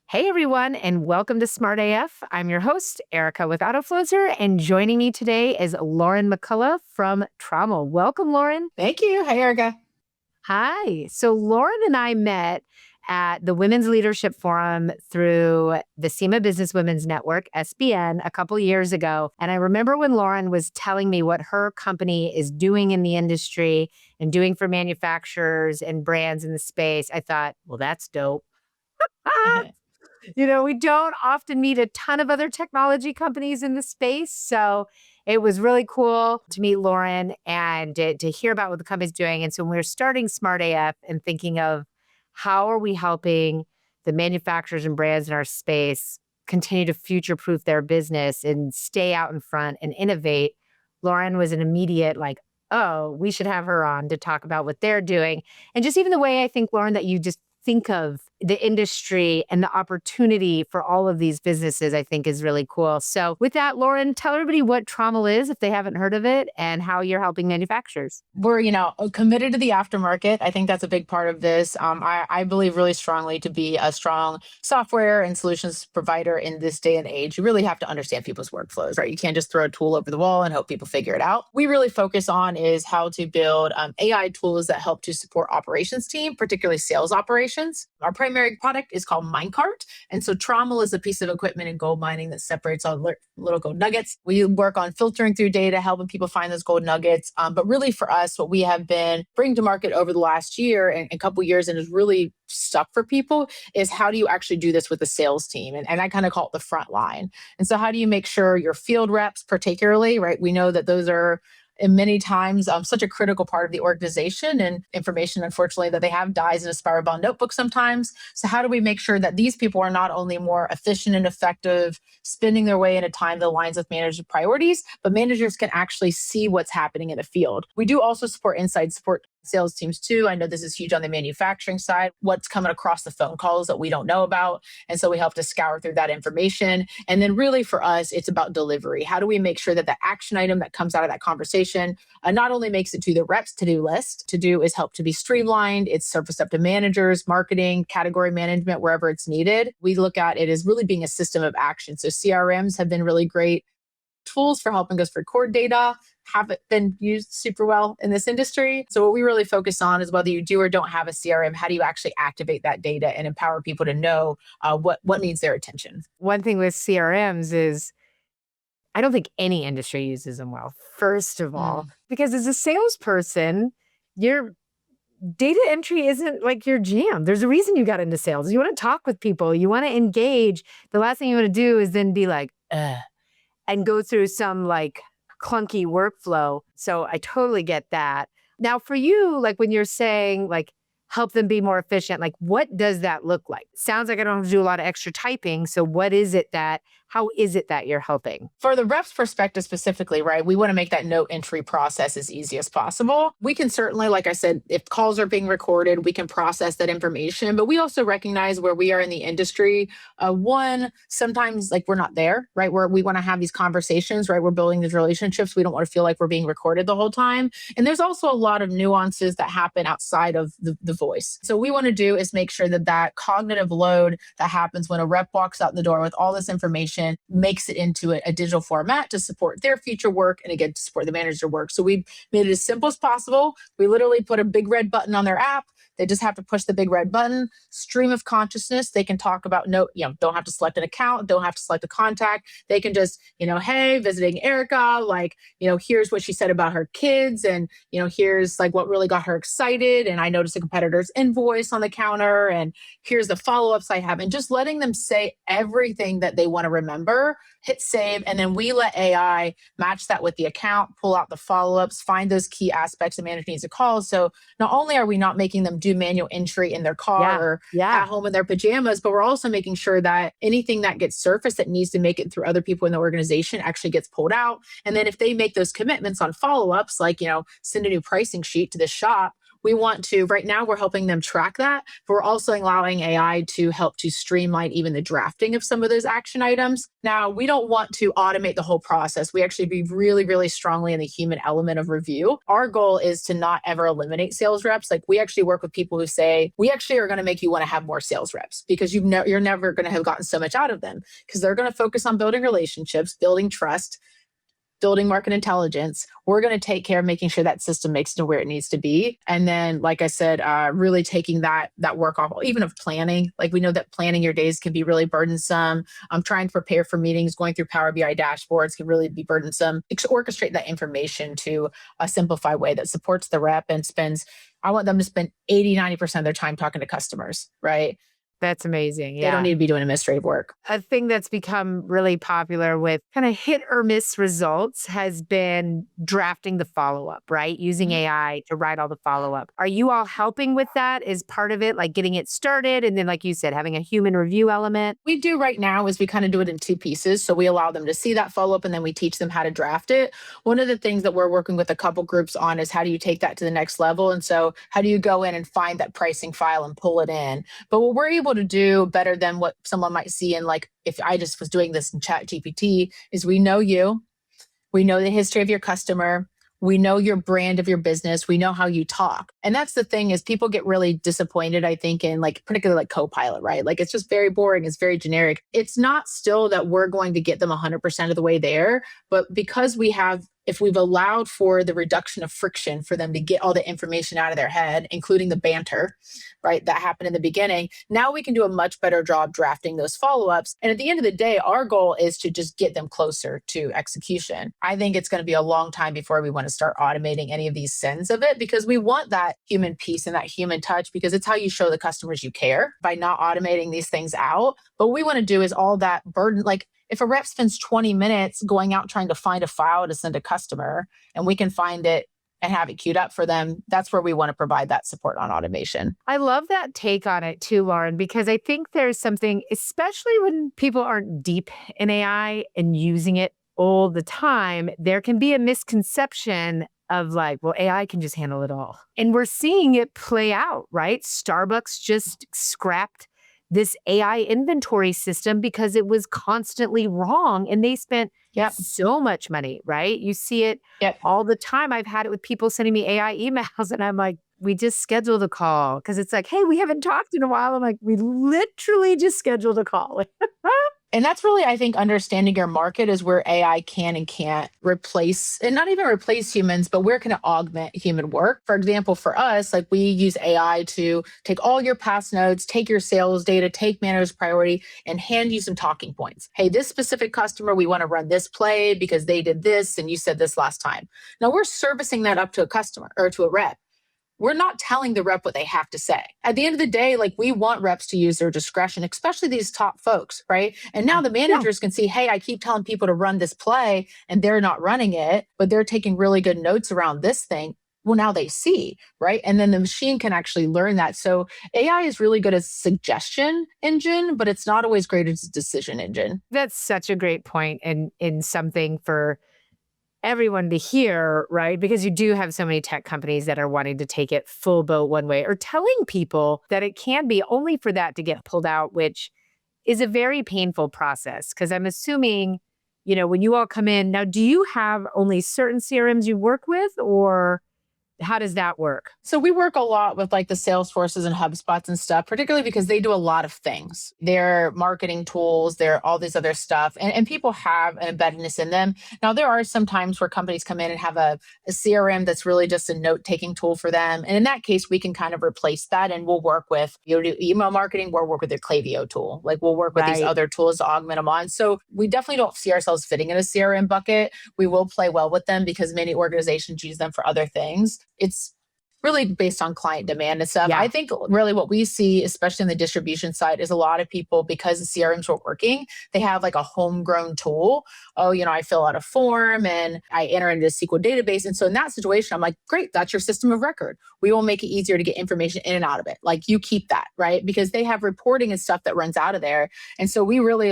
Hey everyone, and welcome to Smart AF. I'm your host, Erica with Autofluencer, and joining me today is Lauren McCullough from Tromml. Welcome, Lauren. Thank you. Hi, Erica. Hi. So Lauren and I met at the Women's Leadership Forum through the SEMA Business Women's Network, SBN, a couple years ago. And I remember when Lauren was telling me what her company is doing in the industry and doing for manufacturers and brands in the space. I thought, well, that's dope. We don't often meet a ton of other technology companies in the space. So it was really cool to meet Lauren and to hear about what the company's doing. And so when we were starting Smart AF and thinking of how are we helping the manufacturers and brands in our space continue to future-proof their business and stay out in front and innovate, Lauren was an immediate like, oh, we should have her on to talk about what they're doing. And just even the way I think, Lauren, that you just think of the industry and the opportunity for all of these businesses, I think is really cool. So with that, Lauren, tell everybody what Tromml is if they haven't heard of it and how you're helping manufacturers. We're, committed to the aftermarket. I think that's a big part of this. I believe really strongly to be a strong software and solutions provider in this day and age, you really have to understand people's workflows, right? You can't just throw a tool over the wall and hope people figure it out. We really focus on is how to build AI tools that help to support operations team, particularly sales operations. Our primary product is called Minecart. And so Tromml is a piece of equipment in gold mining that separates all little gold nuggets. We work on filtering through data, helping people find those gold nuggets. But really for us, what we have been bringing to market over the last year and a couple of years and has really stuck for people is how do you actually do this with the sales team? And I kind of call it the front line. And so how do you make sure your field reps particularly, right? We know that those are and many times such a critical part of the organization, and information, unfortunately, that they have dies in a spiral bound notebook sometimes. So how do we make sure that these people are not only more efficient and effective, spending their way in a time that aligns with manager priorities, but managers can actually see what's happening in the field. We do also support inside support sales teams too. I know this is huge on the manufacturing side, what's coming across the phone calls that we don't know about. And so we help to scour through that information. And then really for us, it's about delivery. How do we make sure that the action item that comes out of that conversation not only makes it to the reps to-do list, to do is help to be streamlined, it's surfaced up to managers, marketing, category management, wherever it's needed. We look at it as really being a system of action. So CRMs have been really great tools for helping us record data, haven't been used super well in this industry. So what we really focus on is whether you do or don't have a CRM, how do you actually activate that data and empower people to know what needs their attention? One thing with CRMs is I don't think any industry uses them well, first of all, because as a salesperson, your data entry isn't like your jam. There's a reason you got into sales. You want to talk with people. You want to engage. The last thing you want to do is then be like, and go through some like clunky workflow. So I totally get that. Now for you, like when you're saying like help them be more efficient, like what does that look like? Sounds like I don't have to do a lot of extra typing. So how is it that you're helping? For the rep's perspective specifically, right, we want to make that note entry process as easy as possible. We can certainly, like I said, if calls are being recorded, we can process that information, but we also recognize where we are in the industry. Sometimes like we're not there, right, where we want to have these conversations, right, we're building these relationships. We don't want to feel like we're being recorded the whole time. And there's also a lot of nuances that happen outside of the voice. So what we want to do is make sure that that cognitive load that happens when a rep walks out the door with all this information makes it into a digital format to support their future work and again to support the manager work. So we've made it as simple as possible. We literally put a big red button on their app. They just have to push the big red button, stream of consciousness. They can talk about don't have to select an account, don't have to select a contact. They can just, hey, visiting Erica, here's what she said about her kids. And, here's like what really got her excited. And I noticed a competitor's invoice on the counter. And here's the follow-ups I have. And just letting them say everything that they want to remember, hit save. And then we let AI match that with the account, pull out the follow-ups, find those key aspects the manager needs to call. So not only are we not making them do manual entry in their car or at home in their pajamas, but we're also making sure that anything that gets surfaced that needs to make it through other people in the organization actually gets pulled out. And then if they make those commitments on follow-ups, like, send a new pricing sheet to the shop, We want to, right now, we're helping them track that, but we're also allowing AI to help to streamline even the drafting of some of those action items. Now, we don't want to automate the whole process. We actually be really, really strongly in the human element of review. Our goal is to not ever eliminate sales reps. Like we actually work with people who say, we actually are going to make you want to have more sales reps because you're never going to have gotten so much out of them because they're going to focus on building relationships, building trust, building market intelligence. We're going to take care of making sure that system makes it to where it needs to be. And then, like I said, really taking that work off, even of planning. Like we know that planning your days can be really burdensome. Trying to prepare for meetings, going through Power BI dashboards can really be burdensome. Orchestrate that information to a simplified way that supports the rep and I want them to spend 80-90% of their time talking to customers, right? That's amazing. They don't Yeah. need to be doing administrative work. A thing that's become really popular with kind of hit or miss results has been drafting the follow-up, right? Using AI to write all the follow-up. Are you all helping with that? Is part of it like getting it started? And then, like you said, having a human review element? We do right now is we kind of do it in two pieces. So we allow them to see that follow-up and then we teach them how to draft it. One of the things that we're working with a couple groups on is how do you take that to the next level? And so how do you go in and find that pricing file and pull it in? But what we're able to do better than what someone might see in, like, if I just was doing this in Chat GPT, is we know you, we know the history of your customer, we know your brand of your business, we know how you talk. And that's the thing is people get really disappointed, I think, in like particularly like Copilot, right? Like it's just very boring, it's very generic. It's not still that we're going to get them 100% of the way there, but because if we've allowed for the reduction of friction for them to get all the information out of their head, including the banter, right, that happened in the beginning, now we can do a much better job drafting those follow-ups. And at the end of the day, our goal is to just get them closer to execution. I think it's going to be a long time before we want to start automating any of these sends of it because we want that human piece and that human touch because it's how you show the customers you care by not automating these things out. But what we want to do is all that burden, like if a rep spends 20 minutes going out trying to find a file to send a customer and we can find it and have it queued up for them, that's where we want to provide that support on automation. I love that take on it too, Lauren, because I think there's something, especially when people aren't deep in AI and using it all the time, there can be a misconception of like, well, AI can just handle it all. And we're seeing it play out, right? Starbucks just scrapped this AI inventory system because it was constantly wrong and they spent so much money, right? You see it all the time. I've had it with people sending me AI emails and I'm like, we just scheduled a call because it's like, hey, we haven't talked in a while. I'm like, we literally just scheduled a call. And that's really, I think, understanding your market is where AI can and can't replace, and not even replace humans, but where can it augment human work? For example, for us, like we use AI to take all your past notes, take your sales data, take manager's priority, and hand you some talking points. Hey, this specific customer, we want to run this play because they did this and you said this last time. Now we're servicing that up to a customer or to a rep. We're not telling the rep what they have to say. At the end of the day, like we want reps to use their discretion, especially these top folks, right? And now the managers can see, hey, I keep telling people to run this play and they're not running it, but they're taking really good notes around this thing. Well, now they see, right? And then the machine can actually learn that. So AI is really good as suggestion engine, but it's not always great as a decision engine. That's such a great point and in something for everyone to hear, right? Because you do have so many tech companies that are wanting to take it full boat one way or telling people that it can be only for that to get pulled out, which is a very painful process. Because I'm assuming, when you all come in, now, do you have only certain CRMs you work with or how does that work? So we work a lot with like the Salesforces and HubSpots and stuff, particularly because they do a lot of things. They're marketing tools, they're all this other stuff, and people have an embeddedness in them. Now, there are some times where companies come in and have a CRM that's really just a note-taking tool for them. And in that case, we can kind of replace that and we'll work with, do email marketing, we'll work with their Klaviyo tool. Like we'll work with these other tools to augment them on. So we definitely don't see ourselves fitting in a CRM bucket. We will play well with them because many organizations use them for other things. It's really based on client demand and stuff. I think really what we see, especially in the distribution side, is a lot of people, because the CRMs were working, they have like a homegrown tool. Oh, I fill out a form and I enter into a SQL database. And so in that situation, I'm like, great, that's your system of record. We will make it easier to get information in and out of it. Like you keep that, right? Because they have reporting and stuff that runs out of there. And so we really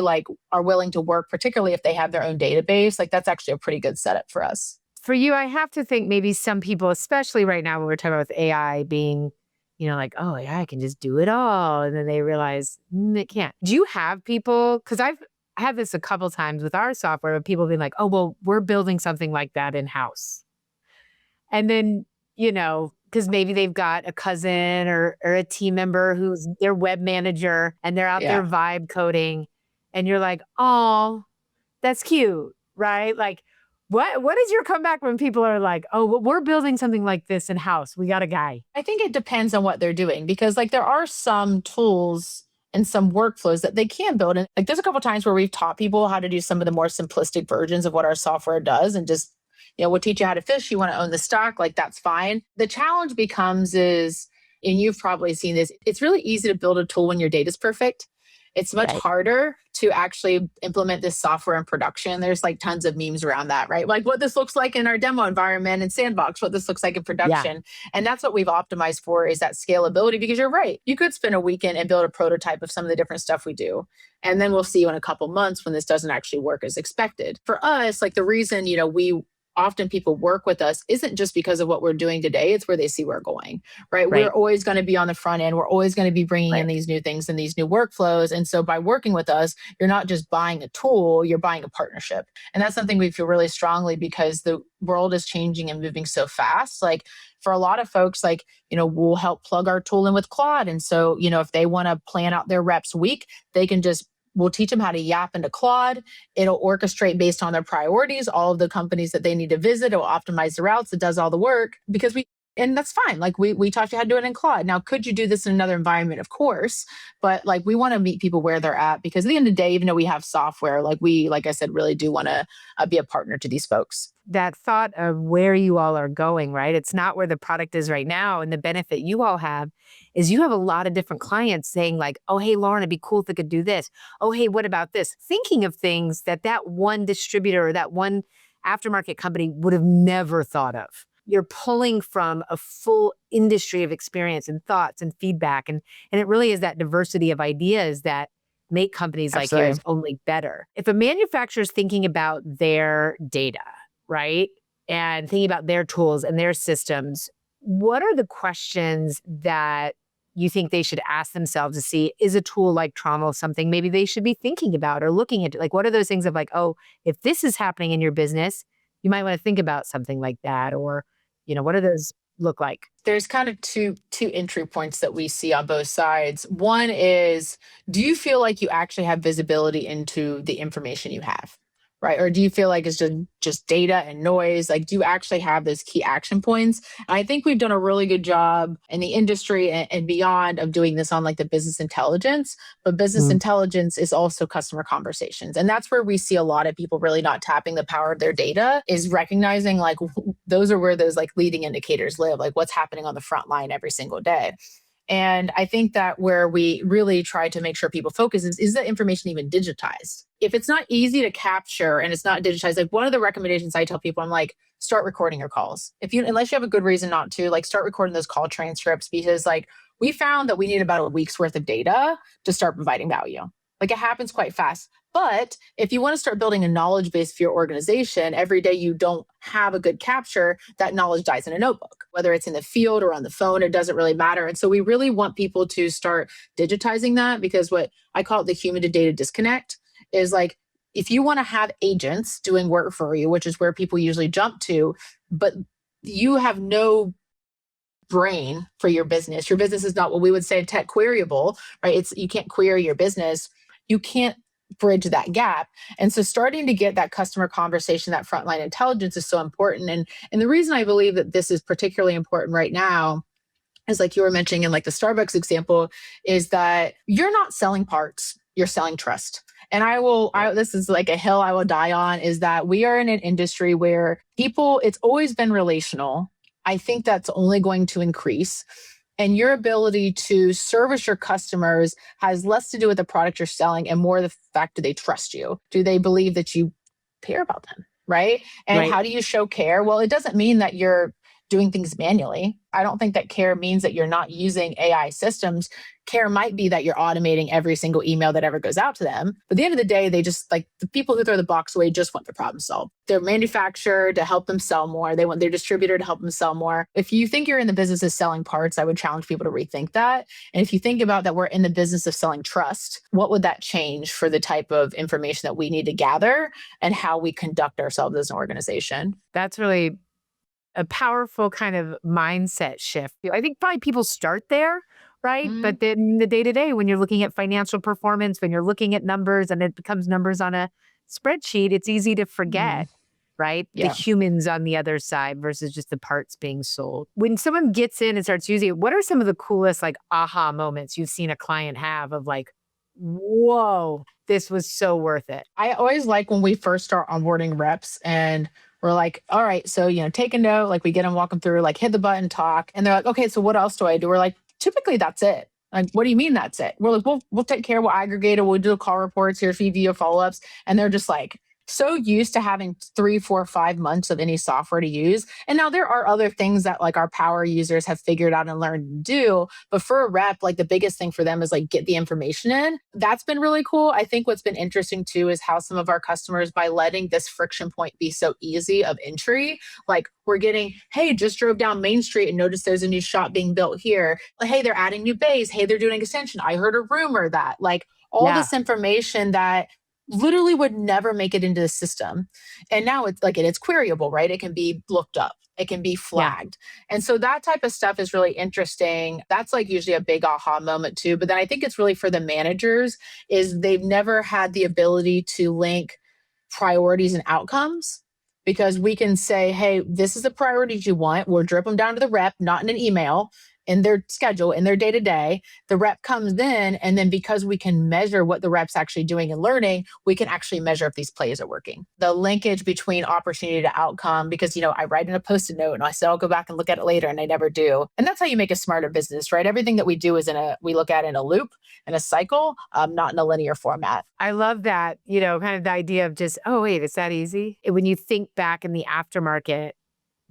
are willing to work, particularly if they have their own database. Like that's actually a pretty good setup for us. For you, I have to think maybe some people, especially right now when we're talking about with AI being, like, oh, yeah, I can just do it all. And then they realize it can't. Do you have people? Because I've had this a couple times with our software, where people being like, oh, well, we're building something like that in house. And then, because maybe they've got a cousin or a team member who's their web manager and they're out there Yeah. vibe coding. And you're like, oh, that's cute, right? Like, what is your comeback when people are like, oh, well, we're building something like this in house. We got a guy. I think it depends on what they're doing because like there are some tools and some workflows that they can build. And like there's a couple times where we've taught people how to do some of the more simplistic versions of what our software does and just, we'll teach you how to fish. You want to own the stock, like that's fine. The challenge becomes is, and you've probably seen this, it's really easy to build a tool when your data's perfect. It's much Right. harder to actually implement this software in production. There's like tons of memes around that, right? Like what this looks like in our demo environment and sandbox, what this looks like in production. And that's what we've optimized for is that scalability, because you're right. You could spend a weekend and build a prototype of some of the different stuff we do. And then we'll see you in a couple months when this doesn't actually work as expected. For us, like the reason, we often people work with us isn't just because of what we're doing today. It's where they see we're going, right? We're always going to be on the front end. We're always going to be bringing in these new things and these new workflows. And so by working with us, you're not just buying a tool, you're buying a partnership. And that's something we feel really strongly because the world is changing and moving so fast. Like for a lot of folks, like, we'll help plug our tool in with Claude. And so, if they want to plan out their reps week, they can just we'll teach them how to yap into Claude. It'll orchestrate based on their priorities, all of the companies that they need to visit. It'll optimize the routes. It does all the work and that's fine. Like we taught you how to do it in Claude. Now, could you do this in another environment? Of course. But like we want to meet people where they're at because at the end of the day, even though we have software, like I said, really do want to be a partner to these folks. That thought of where you all are going, right? It's not where the product is right now. And the benefit you all have is you have a lot of different clients saying like, oh, hey, Lauren, it'd be cool if they could do this. Oh, hey, what about this? Thinking of things that one distributor or that one aftermarket company would have never thought of. You're pulling from a full industry of experience and thoughts and feedback. And it really is that diversity of ideas that make companies like yours only better. If a manufacturer is thinking about their data, right, and thinking about their tools and their systems, what are the questions that you think they should ask themselves to see, is a tool like Tromml something maybe they should be thinking about or looking at? Like, what are those things of like, oh, if this is happening in your business, you might want to think about something like that? Or, what do those look like? There's kind of two entry points that we see on both sides. One is, do you feel like you actually have visibility into the information you have? Right? Or do you feel like it's just data and noise? Like, do you actually have those key action points? And I think we've done a really good job in the industry and beyond of doing this on like the business intelligence. But business intelligence is also customer conversations. And that's where we see a lot of people really not tapping the power of their data, is recognizing like those are where those like leading indicators live, like what's happening on the front line every single day. And I think that where we really try to make sure people focus is that information even digitized? If it's not easy to capture and it's not digitized, like one of the recommendations I tell people, I'm like, start recording your calls. Unless you have a good reason not to, like start recording those call transcripts, because like we found that we need about a week's worth of data to start providing value. Like it happens quite fast. But if you want to start building a knowledge base for your organization, every day you don't have a good capture, that knowledge dies in a notebook, whether it's in the field or on the phone, it doesn't really matter. And so we really want people to start digitizing that, because what I call it the human to data disconnect is like, if you want to have agents doing work for you, which is where people usually jump to, but you have no brain for your business is not what we would say tech queryable, right? You can't query your business. You can't bridge that gap. And so starting to get that customer conversation, that frontline intelligence is so important. And the reason I believe that this is particularly important right now is like you were mentioning in like the Starbucks example, is that you're not selling parts, you're selling trust. And this is like a hill I will die on, is that we are in an industry where it's always been relational. I think that's only going to increase. And your ability to service your customers has less to do with the product you're selling and more the fact, do they trust you? Do they believe that you care about them? Right? And how do you show care? Well, it doesn't mean that you're doing things manually. I don't think that care means that you're not using AI systems. Care might be that you're automating every single email that ever goes out to them. But at the end of the day, they just like the people who throw the box away just want the problem solved. They're manufactured to help them sell more. They want their distributor to help them sell more. If you think you're in the business of selling parts, I would challenge people to rethink that. And if you think about that we're in the business of selling trust, what would that change for the type of information that we need to gather and how we conduct ourselves as an organization? That's really a powerful kind of mindset shift. I think probably people start there, right? Mm, But then the day to day, when you're looking at financial performance, when you're looking at numbers and it becomes numbers on a spreadsheet, it's easy to mm, forget, right? The yeah. humans on the other side versus just the parts being sold. When someone gets in and starts using it, what are some of the coolest like aha moments you've seen a client have of like, whoa, this was so worth it? I always like when we first start onboarding reps and we're like, all right, so, take a note, like we get them, walk them through, like hit the button, talk. And they're like, okay, so what else do I do? We're like, typically that's it. Like, what do you mean that's it? We're like, we'll take care, we'll aggregate it, we'll do call reports, here's video follow-ups. And they're just like, so used to having 3, 4, 5 months of any software to use. And now there are other things that like our power users have figured out and learned to do. But for a rep, like the biggest thing for them is like get the information in. That's been really cool. I think what's been interesting too is how some of our customers, by letting this friction point be so easy of entry, like we're getting, hey, just drove down Main Street and noticed there's a new shop being built here. Like, hey, they're adding new bays. Hey, they're doing extension. I heard a rumor that like all Yeah. this information that literally would never make it into the system. And now it's like it's queryable, right? It can be looked up, it can be Yeah. flagged. And so that type of stuff is really interesting. That's like usually a big aha moment too. But then I think it's really for the managers is they've never had the ability to link priorities and outcomes because we can say, hey, this is the priorities you want. We'll drip them down to the rep, not in an email, in their schedule, in their day to day. The rep comes in, and then because we can measure what the rep's actually doing and learning, we can actually measure if these plays are working. The linkage between opportunity to outcome, because I write in a post-it note and I say I'll go back and look at it later, and I never do. And that's how you make a smarter business, right? Everything that we do is we look at in a loop, in a cycle, not in a linear format. I love that, kind of the idea of just, oh, wait, it's that easy. When you think back in the aftermarket,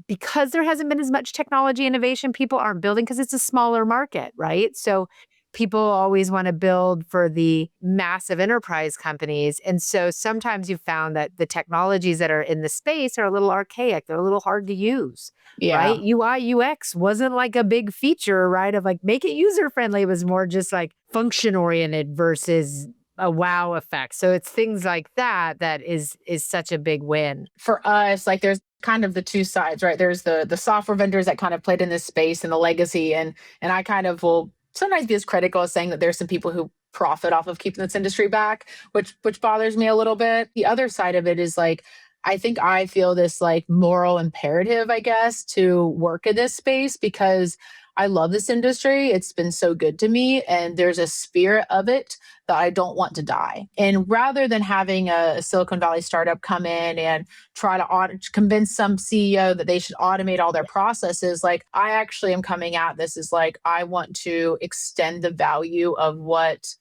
because there hasn't been as much technology innovation, people aren't building because it's a smaller market, right? So people always want to build for the massive enterprise companies. And so sometimes you've found that the technologies that are in the space are a little archaic. They're a little hard to use, right? Yeah. UI, UX wasn't like a big feature, right? Of like, make it user friendly. It was more just like function oriented versus a wow effect. So it's things like that is such a big win. For us, like there's kind of the two sides, right? There's the software vendors that kind of played in this space and the legacy, and I kind of will sometimes be as critical as saying that there's some people who profit off of keeping this industry back, which bothers me a little bit. The other side of it is like I think I feel this like moral imperative, I guess, to work in this space because I love this industry. It's been so good to me. And there's a spirit of it that I don't want to die. And rather than having a Silicon Valley startup come in and try to convince some CEO that they should automate all their processes, like I actually am coming at this as like, I want to extend the value of what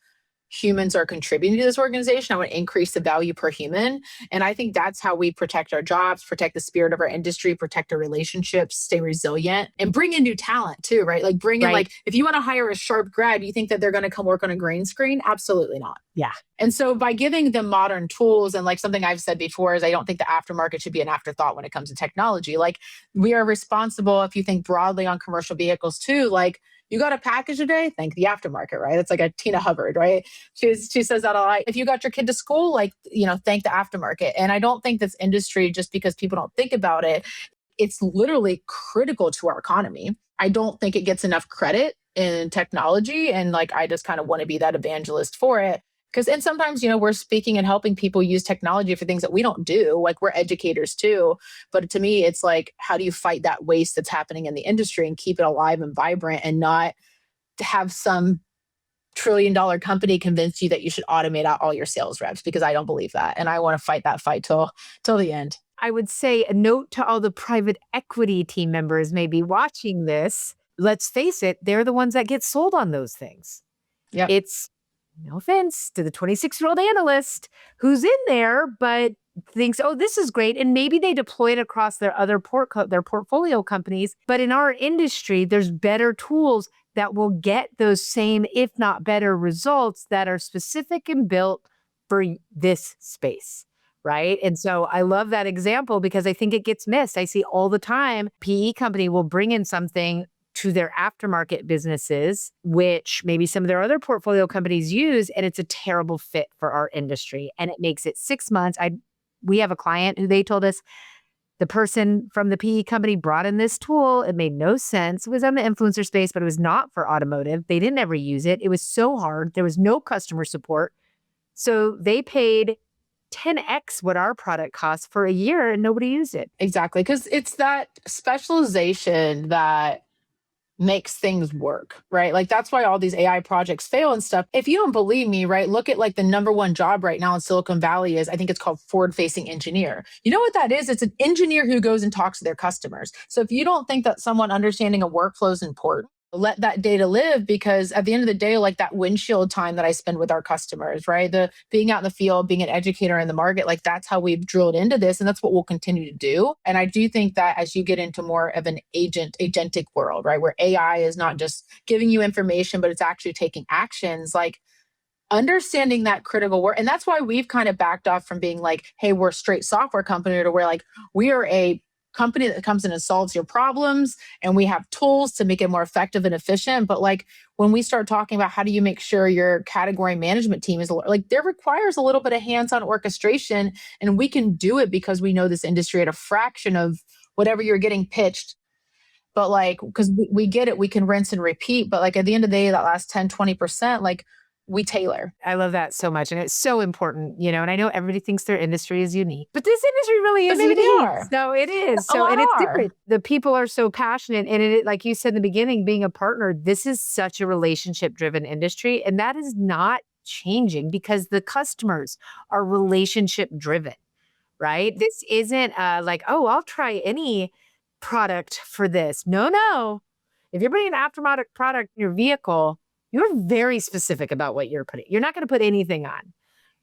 humans are contributing to this organization. I want to increase the value per human. And I think that's how we protect our jobs, protect the spirit of our industry, protect our relationships, stay resilient, and bring in new talent too, right? Like bring in Right. like, if you want to hire a sharp grad, do you think that they're going to come work on a green screen? Absolutely not. Yeah. And so by giving them modern tools, and like something I've said before is I don't think the aftermarket should be an afterthought when it comes to technology. Like we are responsible, if you think broadly on commercial vehicles too, like you got a package today, thank the aftermarket, right? It's like a Tina Hubbard, right? She says that a lot. If you got your kid to school, like, thank the aftermarket. And I don't think this industry, just because people don't think about it, it's literally critical to our economy. I don't think it gets enough credit in technology. And like, I just kind of want to be that evangelist for it. And sometimes, we're speaking and helping people use technology for things that we don't do. Like we're educators too. But to me, it's like, how do you fight that waste that's happening in the industry and keep it alive and vibrant and not have some trillion-dollar company convince you that you should automate out all your sales reps? Because I don't believe that. And I want to fight that fight till the end. I would say a note to all the private equity team members maybe watching this. Let's face it, they're the ones that get sold on those things. Yep. It's no offense to the 26-year-old analyst who's in there, but thinks, oh, this is great. And maybe they deploy it across their other their portfolio companies. But in our industry, there's better tools that will get those same, if not better, results that are specific and built for this space. Right. And so I love that example because I think it gets missed. I see all the time PE company will bring in something to their aftermarket businesses, which maybe some of their other portfolio companies use, and it's a terrible fit for our industry. And it makes it 6 months. We have a client who they told us the person from the PE company brought in this tool. It made no sense. It was on the influencer space, but it was not for automotive. They didn't ever use it. It was so hard. There was no customer support. So they paid 10x what our product costs for a year and nobody used it. Exactly. Because it's that specialization that makes things work, right? Like that's why all these AI projects fail and stuff. If you don't believe me, right, look at like the number one job right now in Silicon Valley is, I think it's called forward-facing engineer. You know what that is? It's an engineer who goes and talks to their customers. So if you don't think that someone understanding a workflow is important, let that data live, because at the end of the day, like that windshield time that I spend with our customers, right? The being out in the field, being an educator in the market, like that's how we've drilled into this. And that's what we'll continue to do. And I do think that as you get into more of an agentic world, right? Where AI is not just giving you information, but it's actually taking actions, like understanding that critical work. And that's why we've kind of backed off from being like, hey, we're a straight software company, to where like we are a company that comes in and solves your problems, and we have tools to make it more effective and efficient. But like when we start talking about how do you make sure your category management team is like, there requires a little bit of hands-on orchestration, and we can do it because we know this industry at a fraction of whatever you're getting pitched. But like, because we get it, we can rinse and repeat. But like at the end of the day, that last 10-20%, like we tailor. I love that so much. And it's so important, and I know everybody thinks their industry is unique, but this industry really is maybe they unique. are. So it is. A lot And it's are. different. The people are so passionate. And it, like you said in the beginning, being a partner, this is such a relationship driven industry. And that is not changing because the customers are relationship driven, right? This isn't like, oh, I'll try any product for this. No, no. If you're putting an aftermarket product in your vehicle, you're very specific about what you're putting. You're not going to put anything on,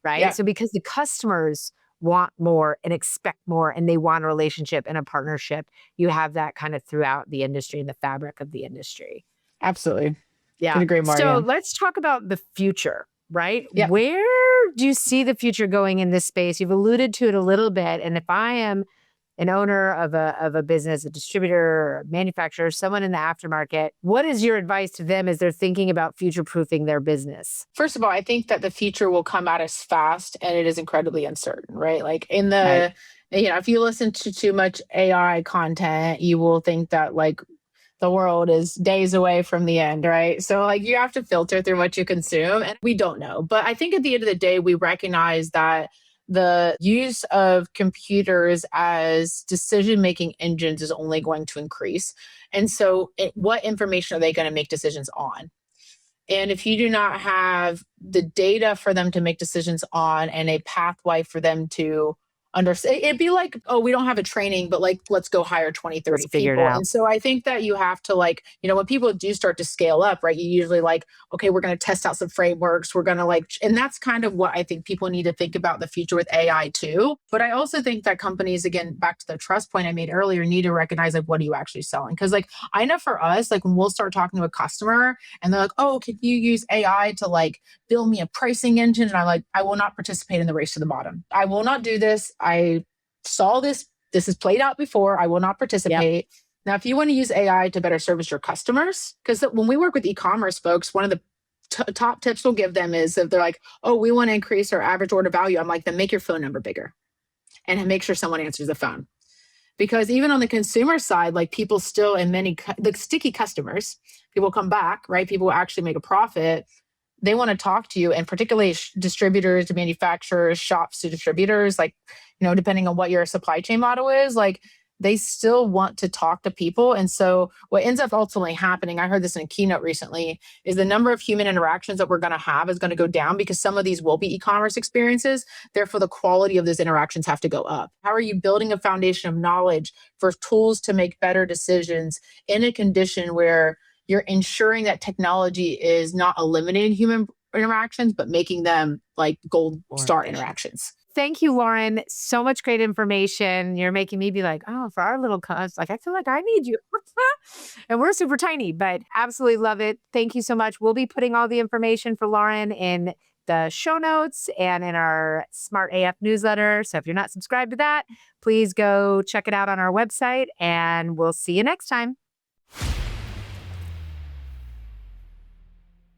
right? Yeah. So because the customers want more and expect more and they want a relationship and a partnership, you have that kind of throughout the industry and the fabric of the industry. Absolutely. Yeah. Could agree more. So Yeah. let's talk about the future, right? Yep. Where do you see the future going in this space? You've alluded to it a little bit. And if I am an owner of a business, a distributor, or a manufacturer, someone in the aftermarket, what is your advice to them as they're thinking about future-proofing their business? First of all, I think that the future will come at us fast, and it is incredibly uncertain, right? Like in the, if you listen to too much AI content, you will think that like the world is days away from the end, right? So like you have to filter through what you consume, and we don't know. But I think at the end of the day, we recognize that the use of computers as decision-making engines is only going to increase. And so what information are they going to make decisions on? And if you do not have the data for them to make decisions on and a pathway for them to understand, it'd be like, oh, we don't have a training, but like, let's go hire 20, 30 figure it people. out. And so I think that you have to like, when people do start to scale up, right, you usually like, okay, we're going to test out some frameworks. We're going to like, and that's kind of what I think people need to think about the future with AI too. But I also think that companies, again, back to the trust point I made earlier, need to recognize like, what are you actually selling? Because like, I know for us, like when we'll start talking to a customer and they're like, oh, can you use AI to like build me a pricing engine? And I'm like, I will not participate in the race to the bottom. I will not do this. I saw this. This has played out before. I will not participate. Yep. Now, if you want to use AI to better service your customers, because when we work with e-commerce folks, one of the top tips we'll give them is if they're like, oh, we want to increase our average order value. I'm like, then make your phone number bigger and make sure someone answers the phone. Because even on the consumer side, like people still, and many the sticky customers, people come back, right? People will actually make a profit. They want to talk to you, and particularly distributors to manufacturers, shops to distributors, like, depending on what your supply chain model is, like they still want to talk to people. And so what ends up ultimately happening, I heard this in a keynote recently, is the number of human interactions that we're going to have is going to go down because some of these will be e-commerce experiences. Therefore, the quality of those interactions have to go up. How are you building a foundation of knowledge for tools to make better decisions in a condition where you're ensuring that technology is not eliminating human interactions, but making them like gold star interactions. Thank you, Lauren. So much great information. You're making me be like, oh, for our little cause, like I feel like I need you. And we're super tiny, but absolutely love it. Thank you so much. We'll be putting all the information for Lauren in the show notes and in our Smart AF newsletter. So if you're not subscribed to that, please go check it out on our website, and we'll see you next time.